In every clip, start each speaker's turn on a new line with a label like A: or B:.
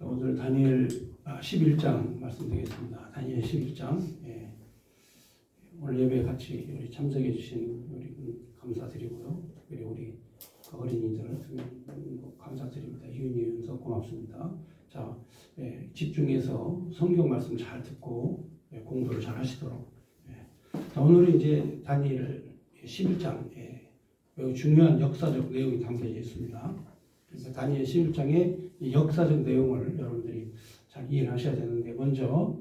A: 오늘 다니엘 11장 말씀드리겠습니다. 다니엘 11장. 예. 오늘 예배에 같이 우리 참석해 주신 우리 감사드리고요. 특별히 우리 어린이들 감사드립니다. 이윤이 연석 고맙습니다. 자, 예, 집중해서 성경 말씀 잘 듣고 공부를 잘 하시도록. 자, 오늘은 이제 다니엘 11장 매우 중요한 역사적 내용이 담겨져 있습니다. 그래서 다니엘 11장의 이 역사적 내용을 여러분들이 잘 이해를 하셔야 되는데, 먼저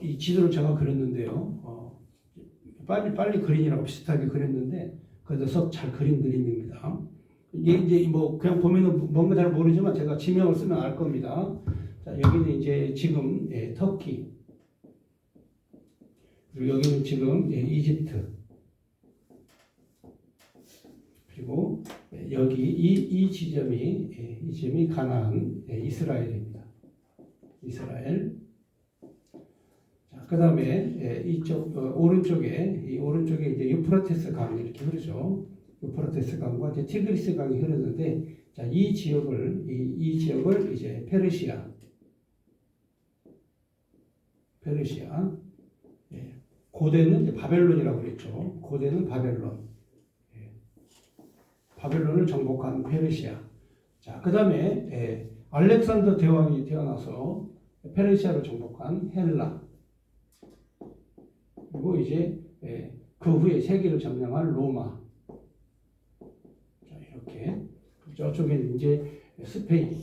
A: 이 지도를 제가 그렸는데요. 빨리 그리느라고 비슷하게 그렸는데 그래도 썩 잘 그린 그림입니다. 이게 이제 뭐 그냥 보면은 뭔가 잘 모르지만 제가 지명을 쓰면 알 겁니다. 자, 여기는 이제 지금 터키, 그리고 여기는 지금 이집트, 그리고 여기 이 지점이 가나안, 이스라엘입니다. 이스라엘. 자, 그 다음에 이쪽 오른쪽에 이제 유프라테스 강이 이렇게 흐르죠. 유프라테스 강과 이제 티그리스 강이 흐르는데, 자, 이 지역을 이제 페르시아. 고대는 이제 바벨론이라고 그랬죠. 고대는 바벨론을 정복한 페르시아. 자, 그 다음에 알렉산더 대왕이 태어나서 페르시아를 정복한 헬라. 그리고 이제 그 후에 세계를 점령한 로마. 자, 이렇게. 저쪽에는 이제 스페인.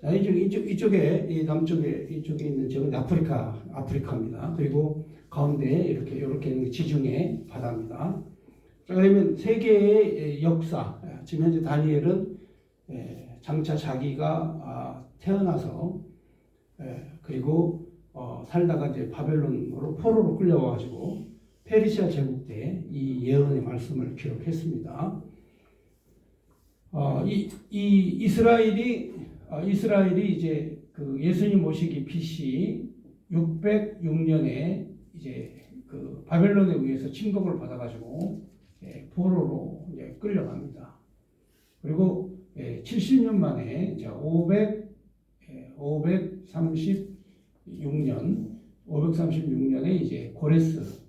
A: 자, 이쪽에 이 남쪽에 이쪽에 있는 지역은 아프리카입니다. 그리고 가운데 이렇게 지중해 바다입니다. 자, 그러면 세계의 역사, 지금 현재 다니엘은 장차 자기가 태어나서 그리고 살다가 이제 바벨론으로 포로로 끌려와가지고 페르시아 제국 때 이 예언의 말씀을 기록했습니다. 이 이스라엘이 이제 그 예수님 모시기 BC 606년에 이제 그 바벨론에 의해서 침공을 받아가지고 포로로 이제 끌려갑니다. 그리고 70년 만에 536년에 이제 고레스,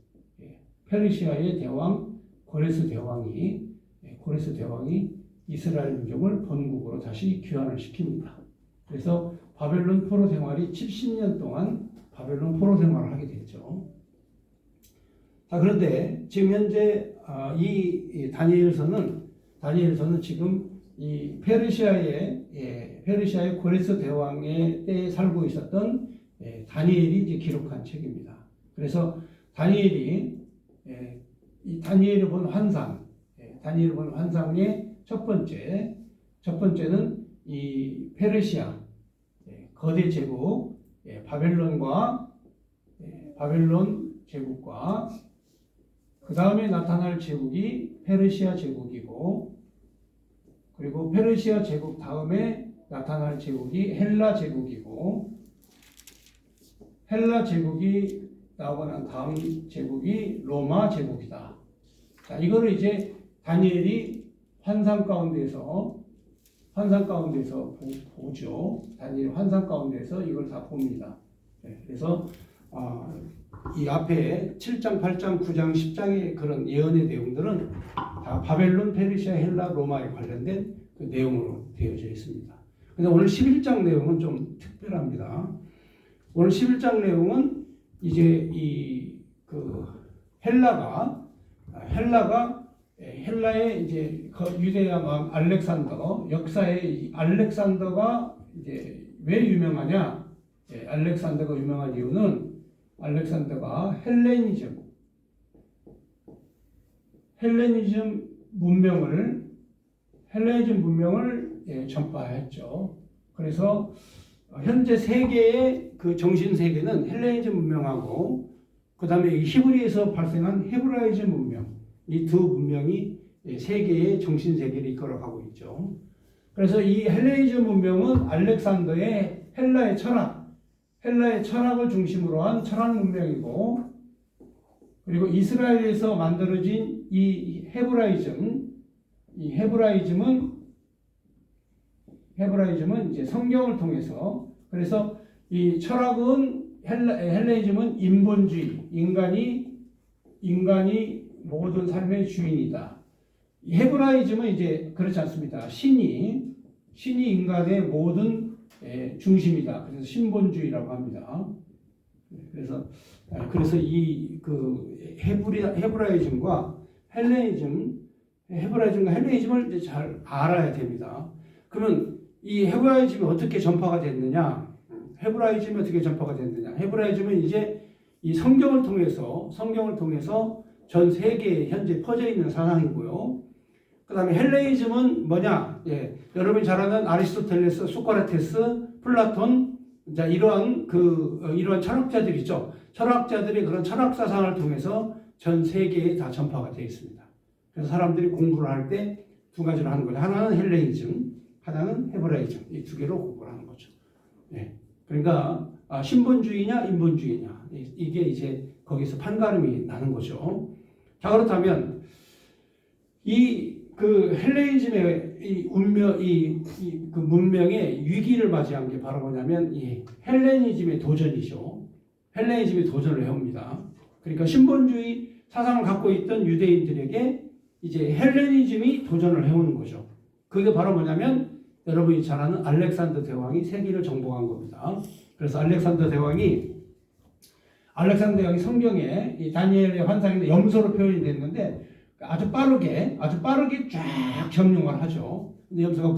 A: 페르시아의 대왕 고레스 대왕이 이스라엘 민족을 본국으로 다시 귀환을 시킵니다. 그래서 바벨론 포로 생활이 70년 동안 바벨론 포로 생활을 하게 됐죠. 자, 그런데 지금 현재 이 다니엘서는 지금 이 페르시아의 고레스 대왕의 때에 살고 있었던 다니엘이 이제 기록한 책입니다. 그래서 다니엘이 본 환상의 첫 번째는 이 페르시아 거대 제국 바벨론 제국과 그 다음에 나타날 제국이 페르시아 제국이고, 그리고 페르시아 제국 다음에 나타날 제국이 헬라 제국이고, 헬라 제국이 나오고 난 다음 제국이 로마 제국이다. 자, 이거를 이제 다니엘이 환상 가운데서 보죠. 다니엘이 환상 가운데서 이걸 다 봅니다. 그래서 이 앞에 7장, 8장, 9장, 10장의 그런 예언의 내용들은 다 바벨론, 페르시아, 헬라, 로마에 관련된 그 내용으로 되어져 있습니다. 근데 오늘 11장 내용은 좀 특별합니다. 오늘 11장 내용은 이제 헬라의 이제 유대야 왕 알렉산더, 역사의 알렉산더가 이제 왜 유명하냐? 알렉산더가 유명한 이유는 알렉산더가 헬레니즘 문명을 전파했죠. 그래서 현재 세계의 그 정신 세계는 헬레니즘 문명하고 그 다음에 히브리에서 발생한 헤브라이즘 문명, 이 두 문명이 세계의 정신 세계를 이끌어가고 있죠. 그래서 이 헬레니즘 문명은 알렉산더의 헬라의 철학을 중심으로 한 철학 문명이고, 그리고 이스라엘에서 만들어진 이 헤브라이즘은 헤브라이즘은 이제 성경을 통해서, 그래서 이 철학은 헬레니즘은 인본주의, 인간이 모든 삶의 주인이다. 헤브라이즘은 이제 그렇지 않습니다. 신이 인간의 모든 중심이다. 그래서 신본주의라고 합니다. 그래서 이 그 헤브라이즘과 헬레니즘을 이제 잘 알아야 됩니다. 그러면 이 헤브라이즘이 어떻게 전파가 됐느냐? 헤브라이즘은 이제 이 성경을 통해서 전 세계에 현재 퍼져 있는 사상이고요. 그 다음에 헬레니즘은 뭐냐? 여러분이 잘 아는 아리스토텔레스, 소크라테스, 플라톤, 자, 이러한 철학자들 있죠. 철학자들이 그런 철학 사상을 통해서 전 세계에 다 전파가 되어 있습니다. 그래서 사람들이 공부를 할 때 두 가지로 하는 거죠. 하나는 헬레니즘, 하나는 헤브라이즘. 이 두 개로 공부를 하는 거죠. 그러니까 신본주의냐 인본주의냐 이게 이제 거기서 판가름이 나는 거죠. 자, 그렇다면 그 헬레니즘의 그 문명의 위기를 맞이한 게 바로 뭐냐면 이 헬레니즘의 도전이죠. 헬레니즘이 도전을 해옵니다. 그러니까 신본주의 사상을 갖고 있던 유대인들에게 이제 헬레니즘이 도전을 해오는 거죠. 그게 바로 뭐냐면 여러분이 잘 아는 알렉산더 대왕이 세계를 정복한 겁니다. 그래서 알렉산더 대왕이 성경에 이 다니엘의 환상인데 염소로 표현이 됐는데 아주 빠르게 쫙 점령을 하죠. 근데 염소가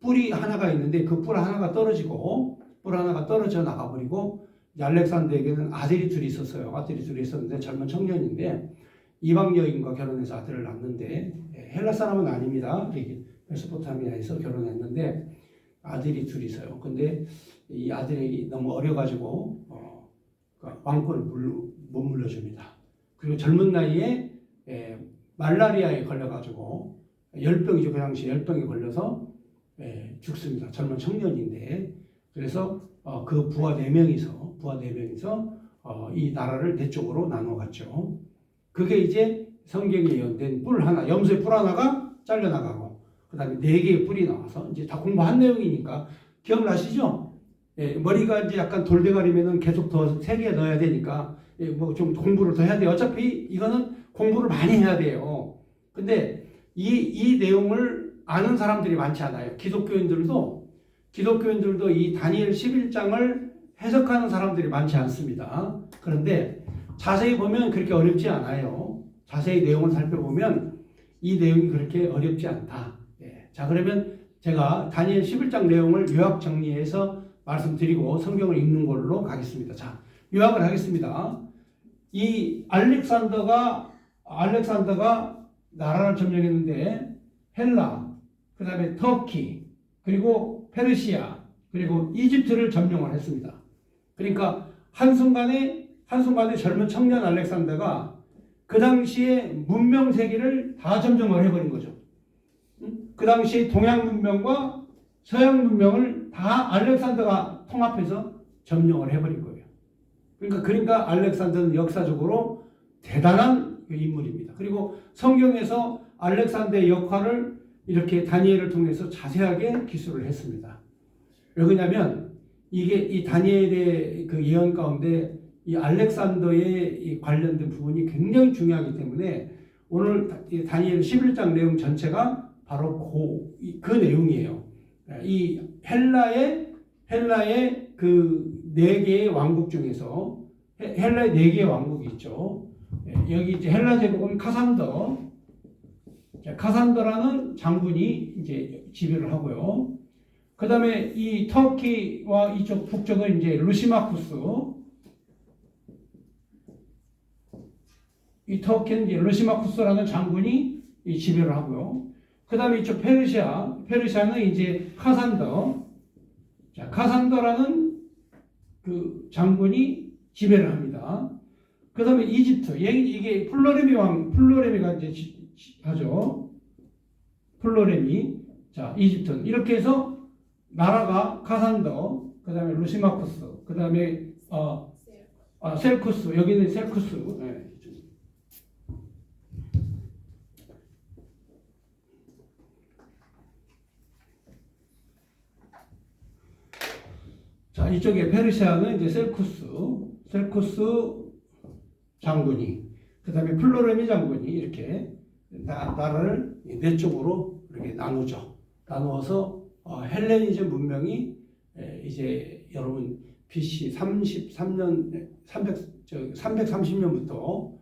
A: 뿔이 하나가 있는데 그 뿔 하나가 떨어져 나가버리고 알렉산더에게는 아들이 둘이 있었는데 젊은 청년인데 이방 여인과 결혼해서 아들을 낳는데 헬라 사람은 아닙니다. 메소포타미아에서 결혼했는데 아들이 둘이 있어요. 근데 이 아들이 너무 어려가지고 왕권을 못 물려줍니다. 그리고 젊은 나이에 말라리아에 걸려가지고 열병이죠. 그 당시 열병에 걸려서 죽습니다. 젊은 청년인데 그래서 그 부하 4명이서 이 나라를 4쪽으로 나눠갔죠. 그게 이제 성경에 예언된 염소의 뿔 하나가 잘려나가고 그 다음에 4개의 뿔이 나와서 이제 다 공부한 내용이니까 기억나시죠? 머리가 이제 약간 돌대가리면은 계속 더 3개 넣어야 되니까 뭐 좀 공부를 더 해야 돼요. 어차피 이거는 공부를 많이 해야 돼요. 근데 이 내용을 아는 사람들이 많지 않아요. 기독교인들도 이 다니엘 11장을 해석하는 사람들이 많지 않습니다. 그런데 자세히 보면 그렇게 어렵지 않아요. 자세히 내용을 살펴보면 이 내용이 그렇게 어렵지 않다. 자, 그러면 제가 다니엘 11장 내용을 요약 정리해서 말씀드리고 성경을 읽는 걸로 가겠습니다. 자, 요약을 하겠습니다. 이 알렉산더가 나라를 점령했는데 헬라, 그 다음에 터키, 그리고 페르시아, 그리고 이집트를 점령을 했습니다. 그러니까 한순간에 젊은 청년 알렉산더가 그 당시에 문명 세계를 다 점령을 해버린 거죠. 그 당시 동양 문명과 서양 문명을 다 알렉산더가 통합해서 점령을 해버린 거예요. 그러니까 알렉산더는 역사적으로 대단한 인물입니다. 그리고 성경에서 알렉산더의 역할을 이렇게 다니엘을 통해서 자세하게 기술을 했습니다. 왜 그러냐면 이게 이 다니엘의 그 예언 가운데 이 알렉산더의 이 관련된 부분이 굉장히 중요하기 때문에 오늘 다니엘 11장 내용 전체가 바로 그 내용이에요. 이 헬라의 그 4개의 왕국 중에서 헬라의 4개의 왕국이 있죠. 여기 이제 헬라 제국은 카산더라는 장군이 이제 지배를 하고요. 그 다음에 이 터키와 이쪽 북쪽은 이제 이 터키는 이제 루시마쿠스라는 장군이 지배를 하고요. 그 다음에 이쪽 페르시아는 이제 카산더라는 그 장군이 지배를 합니다. 그 다음에 이집트, 이게 플로레미가 이제 하죠. 자, 이집트는 이렇게 해서 나라가 카산더, 그 다음에 루시마쿠스, 그 다음에 셀쿠스, 여기는 셀쿠스. 자, 이쪽에 페르시아는 이제 셀쿠스 장군이, 그 다음에 플로레미 장군이 이렇게 나라를 네 쪽으로 이렇게 나누죠. 나누어서 헬레니즘 문명이 이제 여러분 BC 330년부터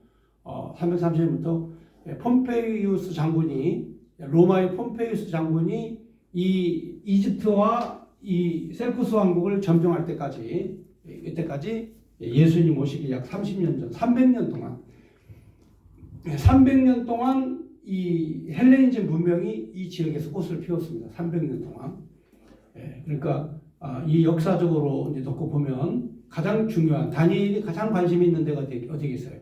A: 폼페이우스 장군이, 로마의 폼페이우스 장군이 이 이집트와 이 셀쿠스 왕국을 점령할 때까지, 이때까지 예수님 오시기 약 30년 전, 300년 동안 이 헬레니즘 문명이 이 지역에서 꽃을 피웠습니다. 300년 동안. 그러니까 이 역사적으로 이제 놓고 보면 가장 중요한, 다니엘이 가장 관심 있는 데가 어디겠어요?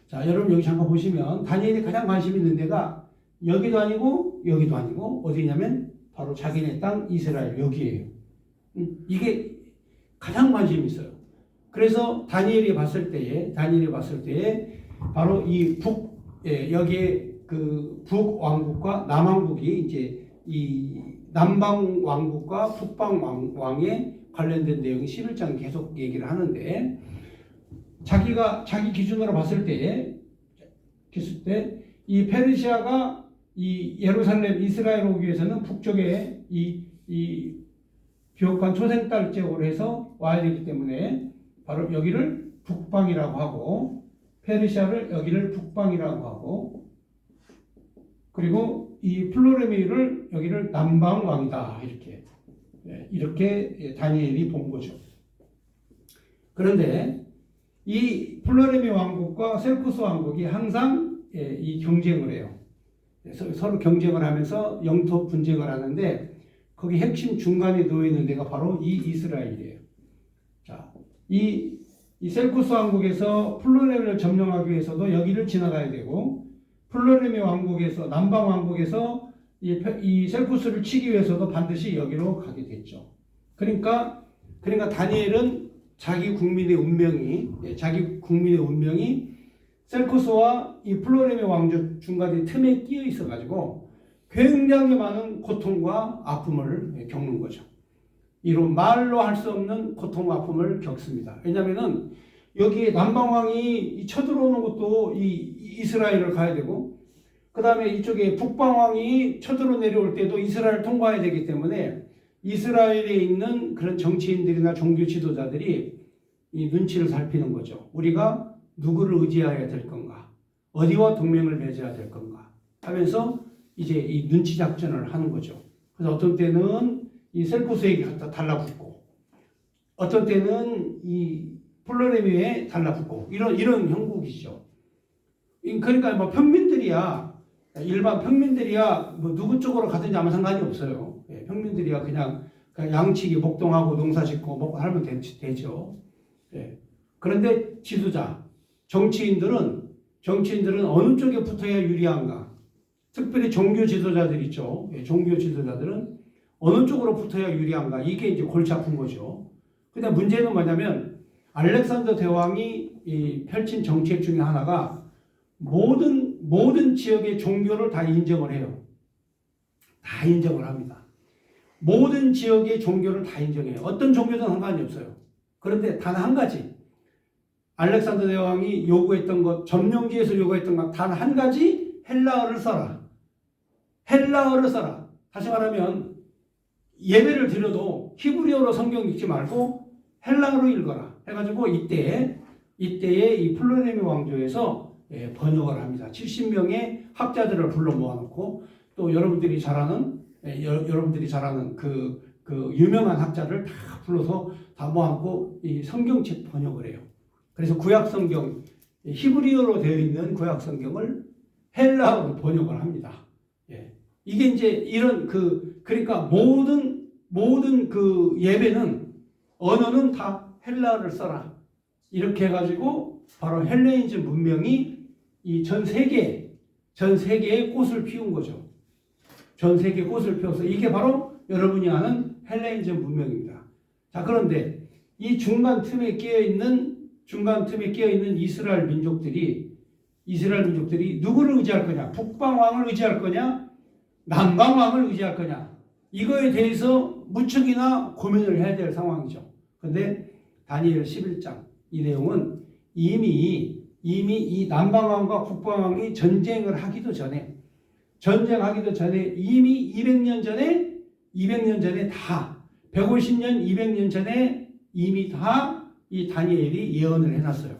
A: 자, 여러분 여기 잠깐 보시면 다니엘이 가장 관심 있는 데가 여기도 아니고 여기도 아니고 어디냐면 바로 자기네 땅 이스라엘, 여기에요. 이게 가장 관심이 있어요. 그래서 다니엘이 봤을 때에 바로 이 여기에 그 북왕국과 남왕국이 이제 이 남방 왕국과 북방 왕에 관련된 내용이 11장 계속 얘기를 하는데, 자기 기준으로 봤을 때 이 페르시아가 이 예루살렘 이스라엘 오기 위해서는 북쪽에 이 비옥한 초생딸 지역으로 해서 와야 되기 때문에 바로 여기를 북방이라고 하고, 페르시아를 여기를 북방이라고 하고, 그리고 이 플로레미를 여기를 남방 왕이다, 이렇게 다니엘이 본 거죠. 그런데 이 플로레미 왕국과 셀쿠스 왕국이 항상 이 경쟁을 해요. 서로 경쟁을 하면서 영토 분쟁을 하는데, 거기 핵심 중간에 놓여 있는 데가 바로 이 이스라엘이에요. 자, 이 셀쿠스 왕국에서 플로레미를 점령하기 위해서도 여기를 지나가야 되고, 플로레미 왕국에서, 남방 왕국에서 이 셀쿠스를 치기 위해서도 반드시 여기로 가게 됐죠. 그러니까 다니엘은 자기 국민의 운명이 셀쿠스와 이 플로레미 왕조 중간에 틈에 끼어 있어가지고 굉장히 많은 고통과 아픔을 겪는 거죠. 이로 말로 할 수 없는 고통과 아픔을 겪습니다. 왜냐하면은 여기 남방왕이 쳐들어오는 것도 이 이스라엘을 가야 되고, 그 다음에 이쪽에 북방왕이 쳐들어 내려올 때도 이스라엘을 통과해야 되기 때문에 이스라엘에 있는 그런 정치인들이나 종교 지도자들이 이 눈치를 살피는 거죠. 우리가 누구를 의지해야 될 건가? 어디와 동맹을 맺어야 될 건가? 하면서 이제 이 눈치 작전을 하는 거죠. 그래서 어떤 때는 이 셀쿠스에게 갖다 달라붙고, 어떤 때는 이 플로레미에 달라붙고, 이런 형국이죠. 그러니까 뭐 일반 평민들이야 뭐 누구 쪽으로 가든지 아무 상관이 없어요. 평민들이야 그냥 양치기, 목동하고 농사 짓고 먹고 살면 되죠. 그런데 지도자, 정치인들은 어느 쪽에 붙어야 유리한가? 특별히 종교 지도자들 있죠. 종교 지도자들은 어느 쪽으로 붙어야 유리한가? 이게 이제 골치 아픈 거죠. 근데 문제는 뭐냐면 알렉산더 대왕이 펼친 정책 중에 하나가 모든 지역의 종교를 다 인정을 해요. 다 인정을 합니다. 모든 지역의 종교를 다 인정해요. 어떤 종교든 상관이 없어요. 그런데 단 한 가지, 알렉산더 대왕이 요구했던 것, 점령지에서 요구했던 것 단 한 가지, 헬라어를 써라. 다시 말하면 예배를 드려도 히브리어로 성경 읽지 말고 헬라어로 읽어라. 해가지고 이때에 이 플로레미 왕조에서 번역을 합니다. 70명의 학자들을 불러 모아놓고, 또 여러분들이 잘 아는 그 유명한 학자를 다 불러서 다 모아놓고 이 성경책 번역을 해요. 그래서 구약 성경, 히브리어로 되어 있는 구약 성경을 헬라어로 번역을 합니다. 이게 이제 그러니까 모든 그 예배는, 언어는 다 헬라어를 써라. 이렇게 해가지고 바로 헬레니즘 문명이 이 전 세계에 꽃을 피운 거죠. 전 세계에 꽃을 피워서 이게 바로 여러분이 아는 헬레니즘 문명입니다. 자, 그런데 이 중간 틈에 끼어 있는 이스라엘 민족들이 누구를 의지할 거냐? 북방 왕을 의지할 거냐? 남방 왕을 의지할 거냐? 이거에 대해서 무척이나 고민을 해야 될 상황이죠. 근데 다니엘 11장 이 내용은 이미 이 남방왕과 북방왕이 전쟁을 하기도 전에 이미 200년 전에 다 150년 200년 전에 이미 다 이 다니엘이 예언을 해놨어요.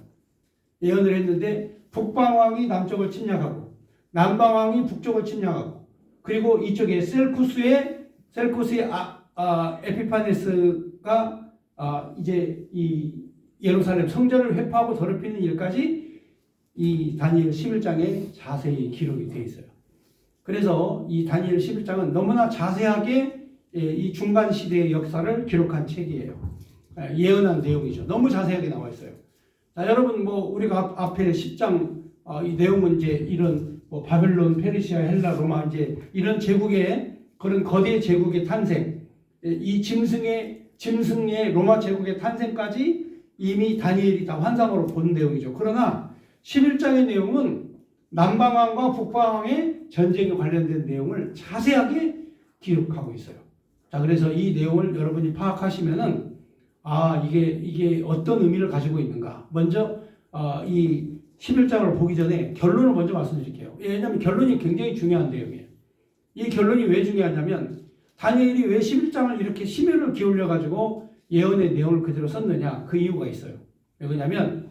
A: 예언을 했는데 북방왕이 남쪽을 침략하고 남방왕이 북쪽을 침략하고 그리고 이쪽에 셀쿠스의 에피파네스가 이제 이 예루살렘 성전을 회파하고 더럽히는 일까지 이 다니엘 11장에 자세히 기록이 되어 있어요. 그래서 이 다니엘 11장은 너무나 자세하게 이 중간 시대의 역사를 기록한 책이에요. 예언한 내용이죠. 너무 자세하게 나와 있어요. 자, 여러분 우리가 앞에 10장 이 내용은 이제 이런 바벨론, 페르시아, 헬라, 로마 이제 이런 제국의 그런 거대 제국의 탄생, 이 짐승의 로마 제국의 탄생까지 이미 다니엘이 다 환상으로 본 내용이죠. 그러나 11장의 내용은 남방왕과 북방왕의 전쟁에 관련된 내용을 자세하게 기록하고 있어요. 자, 그래서 이 내용을 여러분이 파악하시면은 이게 어떤 의미를 가지고 있는가. 먼저 이 11장을 보기 전에 결론을 먼저 말씀드릴게요. 왜냐하면 결론이 굉장히 중요한 내용이에요. 이 결론이 왜 중요하냐면 다니엘이 왜 11장을 이렇게 심혈을 기울여 가지고 예언의 내용을 그대로 썼느냐. 그 이유가 있어요. 왜냐하면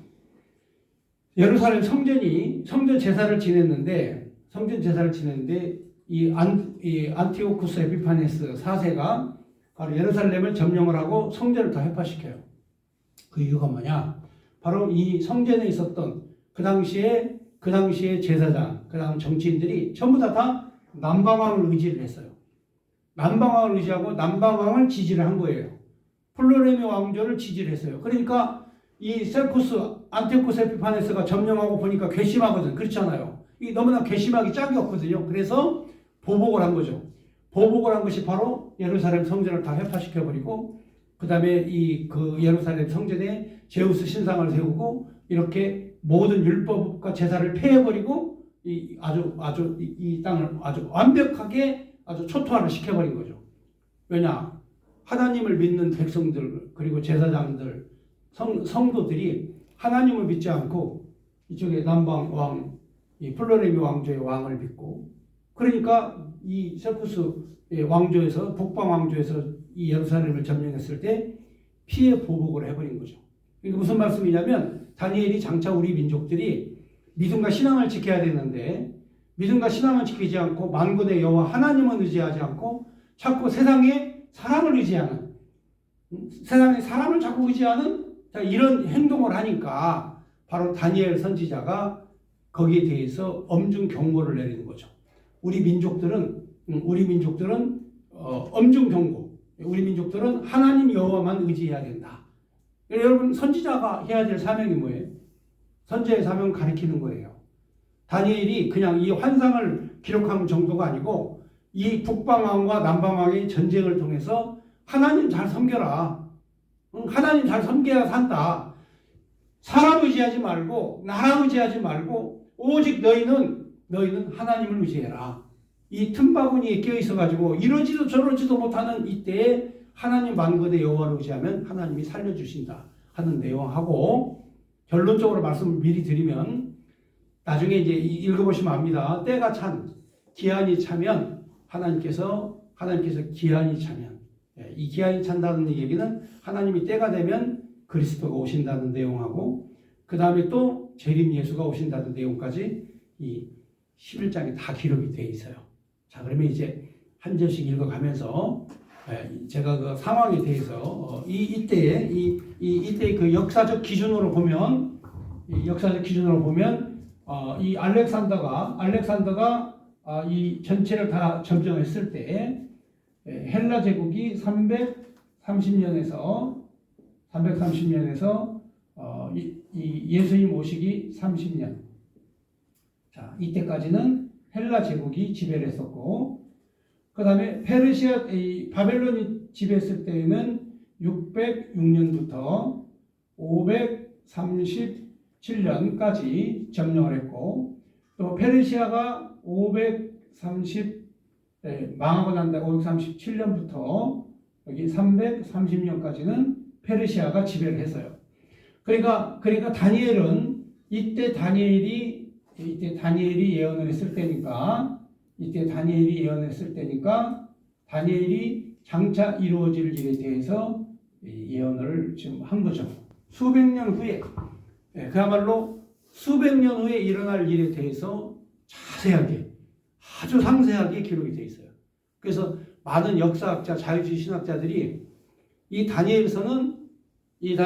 A: 예루살렘 성전 제사를 지냈는데 이 안티오쿠스 에피파네스 4세가 바로 예루살렘을 점령을 하고 성전을 다 회파시켜요. 그 이유가 뭐냐? 바로 이 성전에 있었던 그 당시에 제사장, 그 다음 정치인들이 전부 다 남방왕을 의지를 했어요. 남방왕을 의지하고 남방왕을 지지를 한 거예요. 플로레미 왕조를 지지를 했어요. 그러니까 이 안티오쿠스 에피파네스가 점령하고 보니까 괘씸하거든. 그렇잖아요. 이 너무나 괘씸하기 짝이 없거든요. 그래서 보복을 한 거죠. 보복을 한 것이 바로 예루살렘 성전을 다 회파시켜버리고 그 다음에 그 예루살렘 성전에 제우스 신상을 세우고 이렇게 모든 율법과 제사를 폐해버리고 이 땅을 아주 완벽하게 아주 초토화를 시켜버린 거죠. 왜냐? 하나님을 믿는 백성들 그리고 제사장들 성도들이 하나님을 믿지 않고 이쪽에 남방 왕 이 플로레미 왕조의 왕을 믿고 그러니까 이 셀쿠스 왕조에서 북방 왕조에서 이 예루살렘을 점령했을 때 피해 보복을 해버린 거죠. 이게 무슨 말씀이냐면 다니엘이 장차 우리 민족들이 믿음과 신앙을 지켜야 되는데 믿음과 신앙을 지키지 않고 만군의 여호와 하나님을 의지하지 않고 자꾸 세상에 사람을 의지하는 세상에 사람을 자꾸 의지하는 이런 행동을 하니까 바로 다니엘 선지자가 거기에 대해서 엄중 경고를 내리는 거죠. 우리 민족들은 엄중 경고. 우리 민족들은 하나님 여호와만 의지해야 된다. 여러분 선지자가 해야 될 사명이 뭐예요? 선지자의 사명은 가르치는 거예요. 다니엘이 그냥 이 환상을 기록한 정도가 아니고 이 북방왕과 남방왕의 전쟁을 통해서 하나님 잘 섬겨라. 하나님 잘 섬겨야 산다. 사람 의지하지 말고 나라 의지하지 말고 오직 너희는 하나님을 의지해라. 이 틈바구니에 껴있어가지고 이러지도 저러지도 못하는 이때에 하나님 만군의 여호와를 의지하면 하나님이 살려주신다 하는 내용하고 결론적으로 말씀을 미리 드리면 나중에 이제 읽어보시면 압니다. 때가 기한이 차면 하나님께서 기한이 차면 이 기한이 찬다는 얘기는 하나님이 때가 되면 그리스도가 오신다는 내용하고 그 다음에 또 재림 예수가 오신다는 내용까지 이 11장에 다 기록이 되어 있어요. 자, 그러면 이제 한 절씩 읽어가면서 제가 그 상황에 대해서 이때의 그 역사적 기준으로 보면 이 알렉산더가 이 전체를 다 점령했을 때 헬라 제국이 330년에서 이 예수님 오시기 30년. 자, 이때까지는 헬라 제국이 지배를 했었고, 그 다음에 바벨론이 지배했을 때에는 606년부터 537년까지 점령을 했고, 또 페르시아가 망하고 난 다음에 537년부터 여기 330년까지는 페르시아가 지배를 했어요. 그러니까 다니엘은 이때 다니엘이 예언을 했을 때니까 다니엘이 장차 이루어질 일에 대해서 예언을 지금 한 거죠. 수백 년 후에, 그야말로 수백 년 후에 일어날 일에 대해서 자세하게, 아주 상세하게 기록이 되어 있어요. 그래서 많은 역사학자, 자유주의 신학자들이 이 다니엘서는 이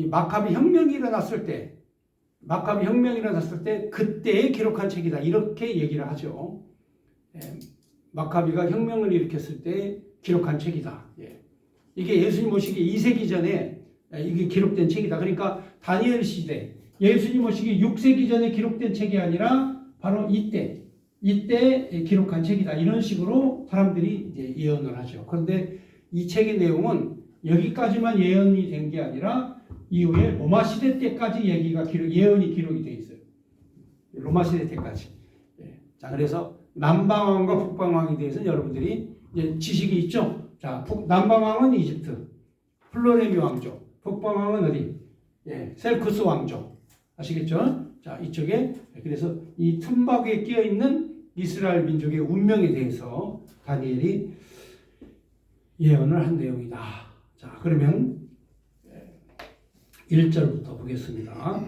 A: 마카비 혁명이 일어났을 때 그때에 기록한 책이다, 이렇게 얘기를 하죠. 마카비가 혁명을 일으켰을 때 기록한 책이다. 이게 예수님 오시기 2세기 전에 이게 기록된 책이다. 그러니까 다니엘 시대, 예수님 오시기 6세기 전에 기록된 책이 아니라 바로 이때 기록한 책이다. 이런 식으로 사람들이 이제 예언을 하죠. 그런데 이 책의 내용은 여기까지만 예언이 된 게 아니라 이후에 로마 시대 때까지 예언이 기록이 되어 있어요. 로마 시대 때까지. 자, 그래서 남방왕과 북방왕에 대해서는 여러분들이 이제 지식이 있죠. 자, 남방왕은 이집트, 플로레미 왕족, 북방왕은 어디? 셀쿠스 왕족. 아시겠죠? 자, 이쪽에 그래서 이 틈바구에 끼어 있는 이스라엘 민족의 운명에 대해서 다니엘이 예언을 한 내용이다. 자, 그러면 1절부터 보겠습니다.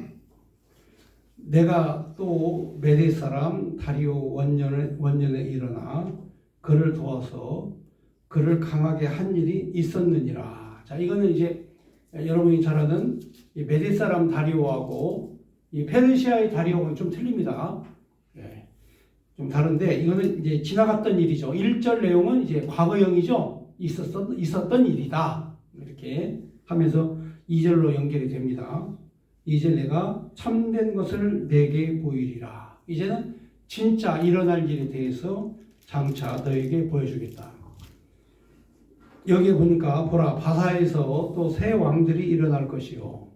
A: 내가 또 메대 사람 다리오 원년에 일어나 그를 도와서 그를 강하게 한 일이 있었느니라. 자, 이거는 이제 여러분이 잘 아는 이 메대 사람 다리오하고 이 페르시아의 다리오는 좀 틀립니다. 좀 다른데 이거는 이제 지나갔던 일이죠. 1절 내용은 이제 과거형이죠. 있었던 일이다. 이렇게 하면서 2절로 연결이 됩니다. 이제 내가 참된 것을 내게 보이리라. 이제는 진짜 일어날 일에 대해서 장차 너에게 보여주겠다. 여기에 보니까 보라, 바사에서 또 새 왕들이 일어날 것이요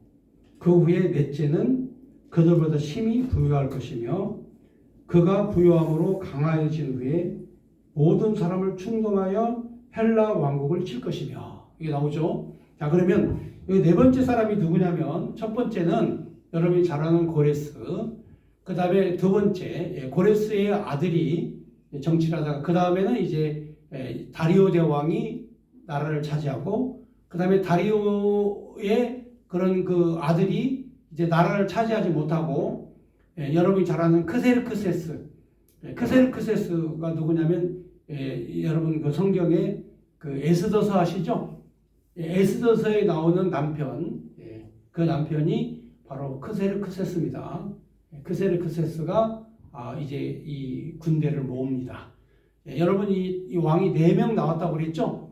A: 그 후에 넷째는 그들보다 심히 부유할 것이며 그가 부유함으로 강하여진 후에 모든 사람을 충동하여 헬라 왕국을 칠 것이며, 이게 나오죠. 자, 그러면 여기 네 번째 사람이 누구냐면, 첫 번째는 여러분이 잘 아는 고레스, 그 다음에 두 번째 고레스의 아들이 정치를 하다가 그 다음에는 이제 다리오 대왕이 나라를 차지하고, 그 다음에 다리오의 그런 그 아들이 이제 나라를 차지하지 못하고, 여러분이 잘 아는 크세르크세스가 누구냐면, 여러분 그 성경에 그 에스더서 아시죠? 에스더서에 나오는 남편, 그 남편이 바로 크세르크세스입니다. 크세르크세스가 이제 이 군대를 모읍니다. 여러분이 이 왕이 4명 나왔다고 그랬죠?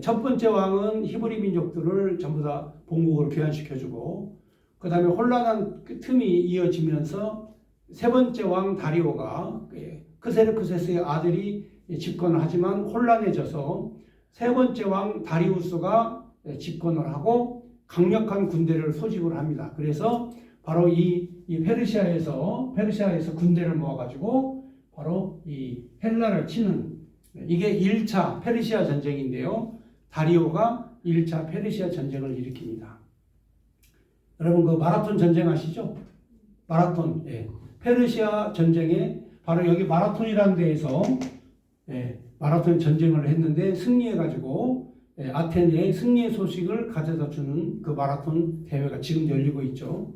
A: 첫 번째 왕은 히브리 민족들을 전부 다 본국으로 귀환시켜주고, 그 다음에 혼란한 틈이 이어지면서 세 번째 왕 다리오가 크세르크세스의 아들이 집권을 하지만 혼란해져서 세 번째 왕 다리우스가 집권을 하고 강력한 군대를 소집을 합니다. 그래서 바로 이 페르시아에서 군대를 모아가지고 바로 이 헬라를 치는, 이게 1차 페르시아 전쟁인데요. 다리오가 1차 페르시아 전쟁을 일으킵니다. 여러분 그 마라톤 전쟁 아시죠? 마라톤, 페르시아 전쟁에 바로 여기 마라톤이라는 데에서 마라톤 전쟁을 했는데 승리해가지고 아테네에 승리의 소식을 가져다 주는 그 마라톤 대회가 지금 열리고 있죠.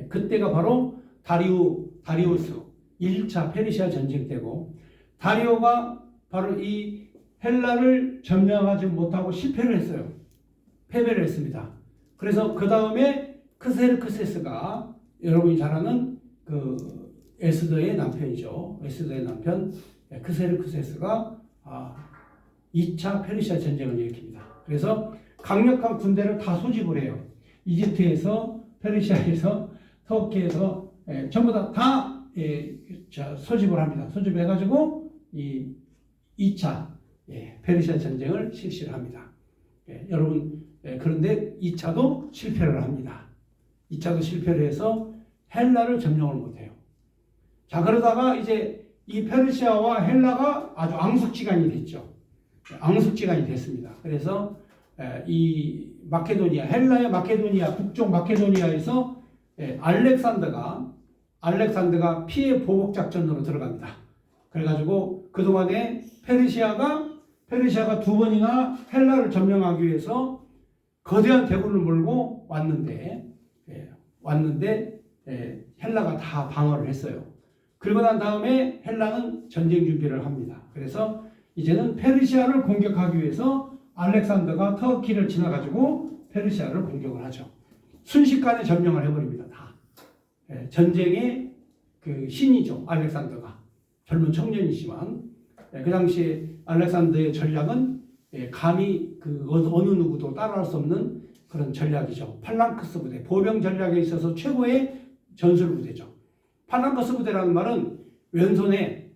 A: 그때가 바로 다리우스 1차 페르시아 전쟁 때고, 다리오가 바로 이 헬라를 점령하지 못하고 실패를 했어요. 패배를 했습니다. 그래서 그 다음에 크세르크세스가 여러분이 잘 아는 그 에스더의 남편이죠. 에스더의 남편 크세르크세스가 2차 페르시아 전쟁을 일으킵니다. 그래서 강력한 군대를 다 소집을 해요. 이집트에서, 페르시아에서, 터키에서 전부 다 소집을 합니다. 소집을 해가지고 이 2차 페르시아 전쟁을 실시를 합니다. 여러분, 그런데 2차도 실패를 합니다. 2차도 실패를 해서 헬라를 점령을 못해요. 자, 그러다가 이제 이 페르시아와 헬라가 아주 앙숙지간이 됐죠. 앙숙지간이 됐습니다. 그래서 이 마케도니아, 헬라의 마케도니아, 북쪽 마케도니아에서 알렉산더가 피해 보복 작전으로 들어갑니다. 그래가지고 그동안에 페르시아가 두 번이나 헬라를 점령하기 위해서 거대한 대군을 몰고 왔는데 헬라가 다 방어를 했어요. 그리고 난 다음에 헬라는 전쟁 준비를 합니다. 그래서 이제는 페르시아를 공격하기 위해서 알렉산더가 터키를 지나가지고 페르시아를 공격을 하죠. 순식간에 점령을 해버립니다. 다. 전쟁의 그 신이죠. 알렉산더가. 젊은 청년이지만 그 당시에 알렉산더의 전략은 감히 그 어느 누구도 따라할 수 없는 그런 전략이죠. 팔랑크스 부대, 보병 전략에 있어서 최고의 전술 부대죠. 팔랑크스 부대라는 말은 왼손에는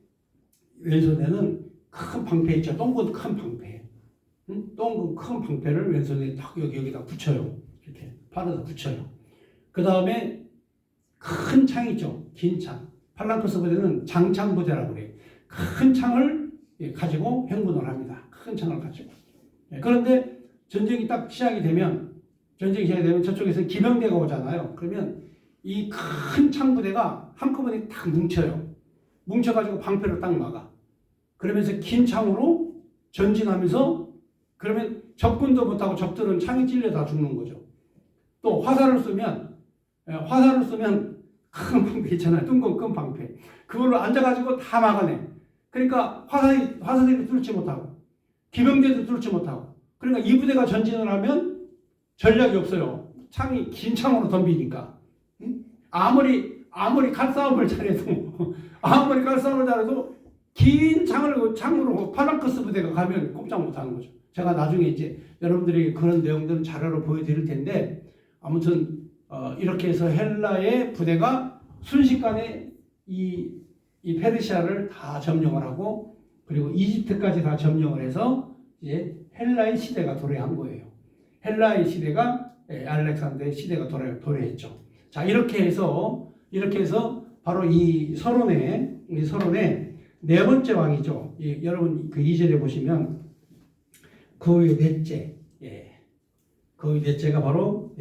A: 큰 방패 있죠. 동근 큰 방패. 동근 큰 방패를 왼손에 딱 여기다 붙여요. 이렇게 팔에다 붙여요. 그 다음에 큰 창이죠. 긴 창. 팔랑크스 부대는 장창 부대라고 그래요. 큰 창을 가지고 행군을 합니다. 큰 창을 가지고. 그런데 전쟁이 딱 시작이 되면 저쪽에서 기병대가 오잖아요. 그러면 이 큰 창 부대가 한꺼번에 딱 뭉쳐요. 뭉쳐가지고 방패를 딱 막아. 그러면서 긴 창으로 전진하면서 그러면 접근도 못하고 적들은 창에 찔려 다 죽는 거죠. 또 화살을 쏘면 큰 방패 있잖아요. 둥근 큰 방패. 그걸로 앉아가지고 다 막아내. 그러니까 화살이 뚫지 못하고 기병대도 뚫지 못하고 그러니까 이 부대가 전진을 하면 전략이 없어요. 창이 긴 창으로 덤비니까. 아무리 칼싸움을 잘해도 긴 창으로 팔랑크스 부대가 가면 꼼짝 못하는 거죠. 제가 나중에 이제 여러분들이 그런 내용들은 자료로 보여드릴 텐데 아무튼 이렇게 해서 헬라의 부대가 순식간에 이 페르시아를 다 점령을 하고 그리고 이집트까지 다 점령을 해서 이제 헬라의 시대가 도래한 거예요. 헬라의 시대가 알렉산더의 시대가 도래했죠. 자 이렇게 해서 바로 이 서론의 네 번째 왕이죠. 여러분 그 2절에 보시면 그 후에 넷째, 그 후에 넷째가 바로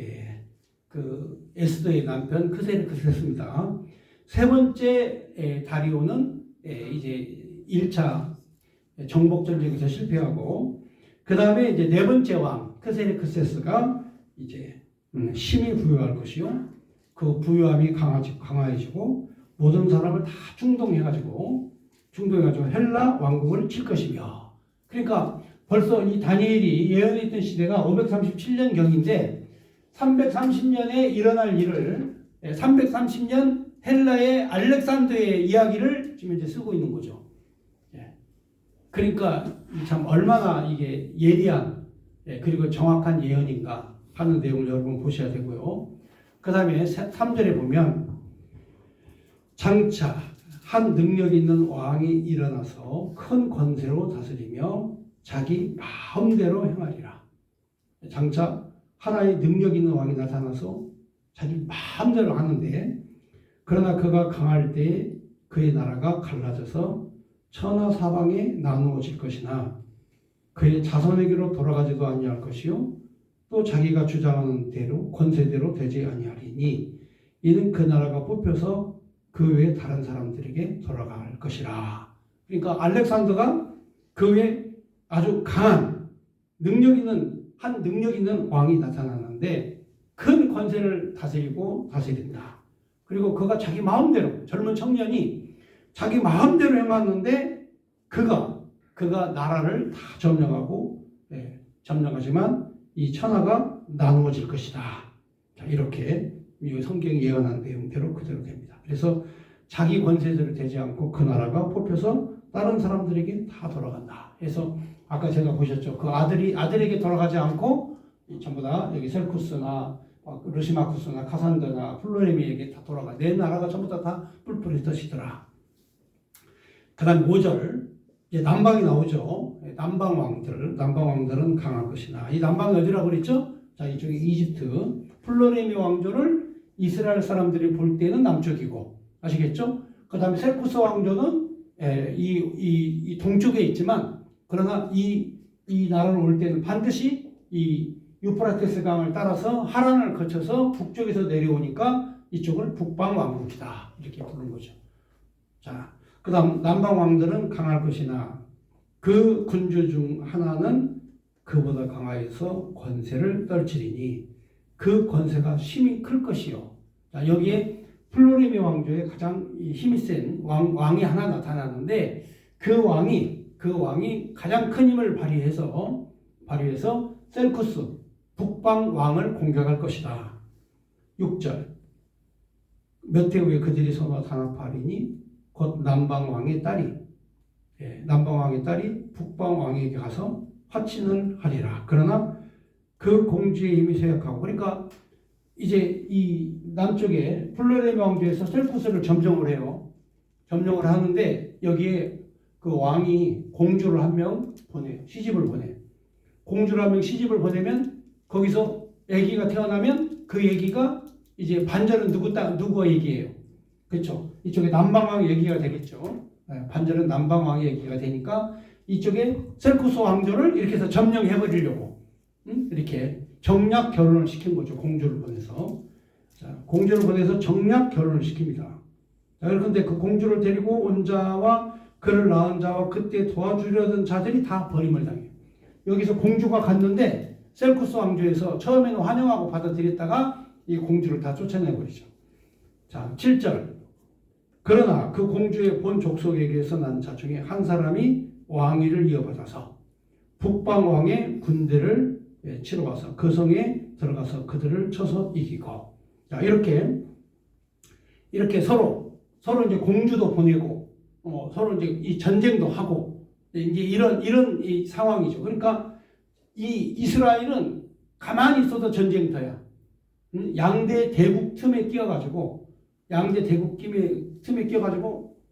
A: 그 에스더의 남편 크세스입니다. 세 번째 다리오는 이제 1차 정복 전쟁에서 실패하고 그 다음에 이제 네 번째 왕 크세스가 이제 힘이 부여할 것이요. 그 부여함이 강화해지고 모든 사람을 다 충동해가지고 헬라 왕국을 칠 것이며 그러니까 벌써 이 다니엘이 예언했던 시대가 537년경인데 330년에 일어날 일을 330년 헬라의 알렉산더의 이야기를 지금 이제 쓰고 있는 거죠. 그러니까 참 얼마나 이게 예리한 그리고 정확한 예언인가 하는 내용을 여러분 보셔야 되고요. 그 다음에 3절에 보면 장차 한 능력 있는 왕이 일어나서 큰 권세로 다스리며 자기 마음대로 행하리라. 장차 하나의 능력 있는 왕이 나타나서 자기 마음대로 하는데 그러나 그가 강할 때 그의 나라가 갈라져서 천하 사방에 나누어질 것이나 그의 자손에게로 돌아가지도 아니할 것이요 또 자기가 주장하는 대로 권세대로 되지 아니하리니 이는 그 나라가 뽑혀서 그 외에 다른 사람들에게 돌아갈 것이라. 그러니까 알렉산더가 그 외에 아주 강한 능력 있는 왕이 나타나는데 큰 권세를 다스린다. 그리고 그가 자기 마음대로 젊은 청년이 자기 마음대로 행하는데 그가 나라를 다 점령하지만 이 천하가 나누어질 것이다. 자, 이렇게 성경이 예언한 내용대로 그대로 됩니다. 그래서 자기 권세대로 되지 않고 그 나라가 뽑혀서 다른 사람들에게 다 돌아간다. 그래서 아까 제가 보셨죠. 그 아들에게 돌아가지 않고 전부 다 여기 셀쿠스나 르시마쿠스나 카산더나 플로레미에게 다 돌아가. 내 나라가 전부 다 뿔뿔이 터지더라. 그 다음 5절 이제 남방이 나오죠. 남방왕들은 강할 것이나 이 남방이 어디라고 그랬죠? 자, 이쪽에 이집트 플로레미 왕조를 이스라엘 사람들이 볼 때는 남쪽이고 아시겠죠? 그 다음에 셀쿠스 왕조는 이 동쪽에 있지만 그러나 이 나라를 올 때는 반드시 이 유프라테스 강을 따라서 하란을 거쳐서 북쪽에서 내려오니까 이쪽을 북방왕국이다 이렇게 부르는 거죠. 자, 그다음 남방왕들은 강할 것이나 그 군주 중 하나는 그보다 강하여서 권세를 떨치리니 그 권세가 심히 클 것이요. 자, 여기에 플로리미 왕조의 가장 힘이 센 왕이 하나 나타나는데 그 왕이 가장 큰 힘을 발휘해서 셀쿠스 북방 왕을 공격할 것이다. 6절 몇 해 후에 그들이 서로 단합하리니 곧 남방 왕의 딸이 북방 왕에게 가서 화친을 하리라. 그러나 그 공주의 힘이 쇠약하고, 그러니까 이제 이 남쪽에 플로레미 왕조에서 셀쿠스를 점령을 해요. 점령을 하는데 여기에 그 왕이 공주를 한 명 보내요. 시집을 보내요. 공주를 한 명 시집을 보내면 거기서 아기가 태어나면 그 아기가 이제 반절은 누구 얘기예요? 그렇죠? 이쪽에 남방왕 얘기가 되겠죠. 반절은 남방왕 얘기가 되니까 이쪽에 셀쿠스 왕조를 이렇게 해서 점령해버리려고 이렇게 정략 결혼을 시킨 거죠. 공주를 보내서. 자, 공주를 보내서 정략 결혼을 시킵니다. 자, 그런데 그 공주를 데리고 온 자와 그를 낳은 자와 그때 도와주려던 자들이 다 버림을 당해요. 여기서 공주가 갔는데 셀쿠스 왕조에서 처음에는 환영하고 받아들였다가 이 공주를 다 쫓아내버리죠. 자, 7절. 그러나 그 공주의 본 족속에게서 난 자 중에 한 사람이 왕위를 이어받아서 북방왕의 군대를 치러 와서 그 성에 들어가서 그들을 쳐서 이기고. 자, 이렇게 서로 이제 공주도 보내고 서로 이제 이 전쟁도 하고 이제 이런 이 상황이죠. 그러니까 이 이스라엘은 가만히 있어도 전쟁터야. 양대 대국 틈에 끼어가지고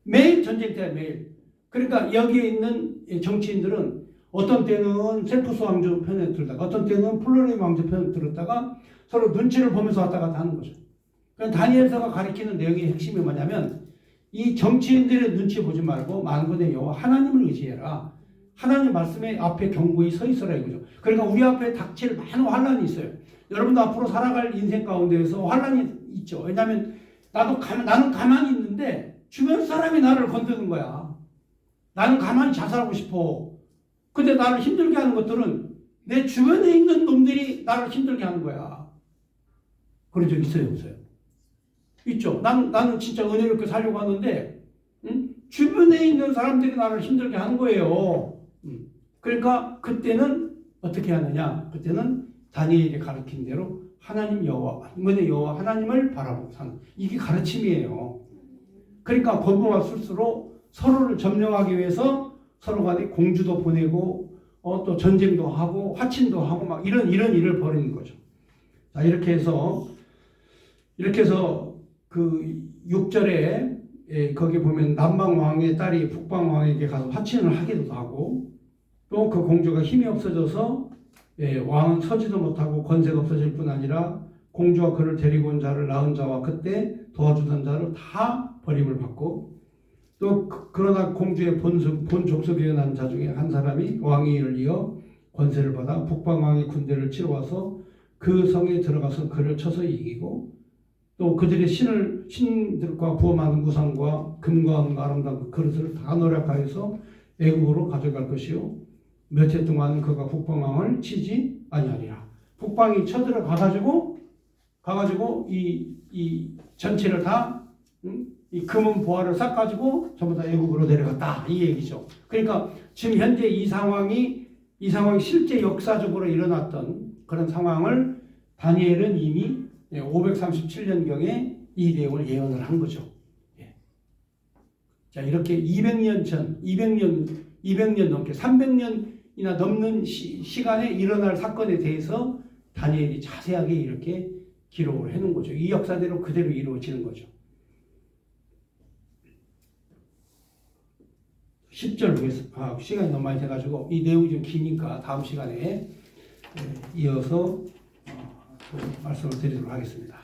A: 매일 전쟁터야, 매일. 그러니까 여기에 있는 정치인들은 어떤 때는 셀쿠스 왕조 편에 들다가 어떤 때는 플로리미 왕조 편에 들었다가 서로 눈치를 보면서 왔다 갔다 하는 거죠. 그러니까 다니엘서가 가리키는 내용의 핵심이 뭐냐면 이 정치인들의 눈치 보지 말고 만군의 여호와 하나님을 의지해라. 하나님 말씀에 앞에 경고히 서 있어라 이거죠. 그러니까 우리 앞에 닥칠 많은 환란이 있어요. 여러분도 앞으로 살아갈 인생 가운데에서 환란이 있죠. 왜냐하면 나는 가만히 있는데 주변 사람이 나를 건드는 거야. 나는 가만히 자살하고 싶어. 근데 나를 힘들게 하는 것들은 내 주변에 있는 놈들이 나를 힘들게 하는 거야. 그런 적 있어요, 없어요? 있죠. 나는 진짜 은혜롭게 살려고 하는데 주변에 있는 사람들이 나를 힘들게 하는 거예요. 그러니까 그때는 어떻게 하느냐? 그때는 다니엘이 가르친 대로 하나님 여호와, 만군의 여호와 하나님을 바라보고 사는 이게 가르침이에요. 그러니까 권고가 쓸수록 서로를 점령하기 위해서 서로 간에 공주도 보내고 또 전쟁도 하고 화친도 하고 막 이런 일을 벌이는 거죠. 자, 이렇게 해서 그 6절에 거기 보면 남방 왕의 딸이 북방 왕에게 가서 화친을 하기도 하고 또 그 공주가 힘이 없어져서 왕은 서지도 못하고 권세가 없어질 뿐 아니라 공주와 그를 데리고 온 자를 낳은 자와 그때 도와주던 자를 다 버림을 받고 또 그러나 공주의 본 족속에 난 자 중에 한 사람이 왕위를 이어 권세를 받아 북방왕의 군대를 치러 와서 그 성에 들어가서 그를 쳐서 이기고 또 그들의 신들과 부엄하는 우상과 금과 은과 아름다운 그릇을 다 노력하여서 애국으로 가져갈 것이요 몇 해 동안 그가 북방왕을 치지 아니하리라. 북방이 쳐들어가 가지고 이 전체를 다 이 금은 보화를 싹 가지고 전부 다 애국으로 내려갔다 이 얘기죠. 그러니까 지금 현재 이 상황이 실제 역사적으로 일어났던 그런 상황을 다니엘은 이미 537년경에 이 내용을 예언을 한 거죠. 자, 이렇게 200년 넘게 300년이나 넘는 시간에 일어날 사건에 대해서 다니엘이 자세하게 이렇게 기록을 해놓은 거죠. 이 역사대로 그대로 이루어지는 거죠. 10절 보겠습니다. 시간이 너무 많이 돼가지고 이 내용이 좀 기니까 다음 시간에 이어서 말씀을 드리도록 하겠습니다.